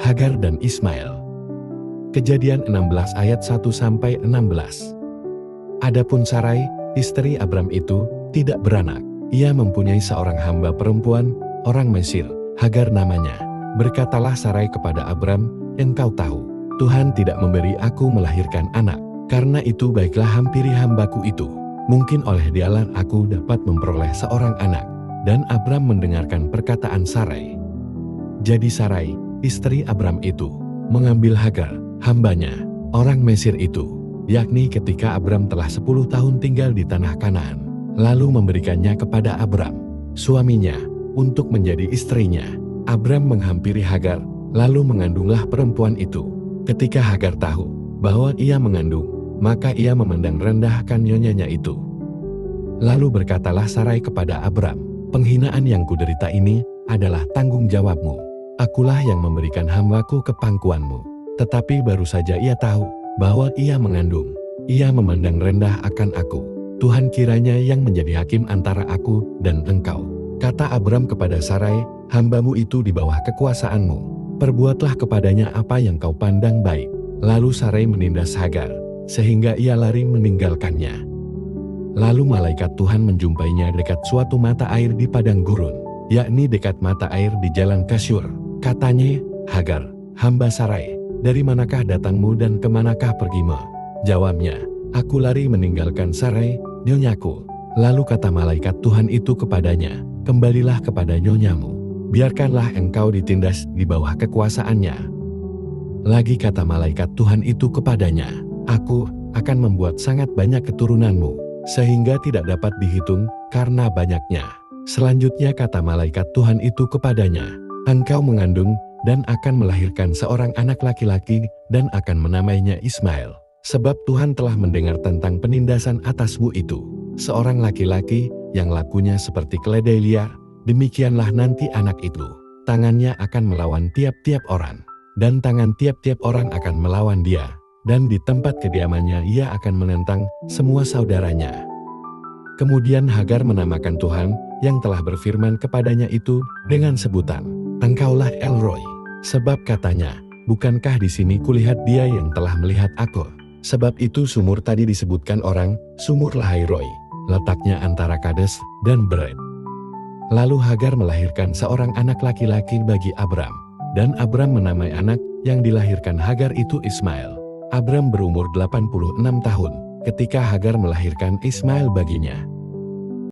Hagar dan Ismail. Kejadian 16 ayat 1-16. Adapun Sarai, istri Abram itu, tidak beranak. Ia mempunyai seorang hamba perempuan, orang Mesir, Hagar namanya. Berkatalah Sarai kepada Abram, "Engkau tahu, Tuhan tidak memberi aku melahirkan anak. Karena itu baiklah hampiri hambaku itu. Mungkin oleh dialah aku dapat memperoleh seorang anak." Dan Abram mendengarkan perkataan Sarai. Jadi Sarai, istri Abram itu, mengambil Hagar, hambanya, orang Mesir itu, yakni ketika Abram telah 10 tahun tinggal di tanah Kanaan, lalu memberikannya kepada Abram, suaminya, untuk menjadi istrinya. Abram menghampiri Hagar, lalu mengandunglah perempuan itu. Ketika Hagar tahu bahwa ia mengandung, maka ia memandang rendahkan nyonyanya itu. Lalu berkatalah Sarai kepada Abram, "Penghinaan yang kuderita ini adalah tanggung jawabmu. Akulah yang memberikan hambaku ke pangkuanmu." Tetapi baru saja ia tahu bahwa ia mengandung. Ia memandang rendah akan aku. "Tuhan kiranya yang menjadi hakim antara aku dan engkau." Kata Abram kepada Sarai, "Hambamu itu di bawah kekuasaanmu. Perbuatlah kepadanya apa yang kau pandang baik." Lalu Sarai menindas Hagar, sehingga ia lari meninggalkannya. Lalu malaikat Tuhan menjumpainya dekat suatu mata air di padang gurun, yakni dekat mata air di jalan Kasyur. Katanya, "Hagar, hamba Sarai, dari manakah datangmu dan kemanakah pergimu?" Jawabnya, "Aku lari meninggalkan Sarai, nyonyaku." Lalu kata malaikat Tuhan itu kepadanya, "Kembalilah kepada nyonyamu. Biarkanlah engkau ditindas di bawah kekuasaannya." Lagi kata malaikat Tuhan itu kepadanya, "Aku akan membuat sangat banyak keturunanmu, sehingga tidak dapat dihitung karena banyaknya." Selanjutnya kata malaikat Tuhan itu kepadanya, "Engkau mengandung dan akan melahirkan seorang anak laki-laki dan akan menamainya Ismail. Sebab Tuhan telah mendengar tentang penindasan atasmu itu. Seorang laki-laki yang lakunya seperti keledai liar, demikianlah nanti anak itu. Tangannya akan melawan tiap-tiap orang, dan tangan tiap-tiap orang akan melawan dia. Dan di tempat kediamannya ia akan menentang semua saudaranya." Kemudian Hagar menamakan Tuhan yang telah berfirman kepadanya itu dengan sebutan, "Engkaulah El Roi." Sebab katanya, "Bukankah di sini kulihat dia yang telah melihat aku?" Sebab itu sumur tadi disebutkan orang, Sumur Lahai Roi, letaknya antara Kades dan Bered. Lalu Hagar melahirkan seorang anak laki-laki bagi Abram. Dan Abram menamai anak yang dilahirkan Hagar itu Ismail. Abram berumur 86 tahun ketika Hagar melahirkan Ismail baginya.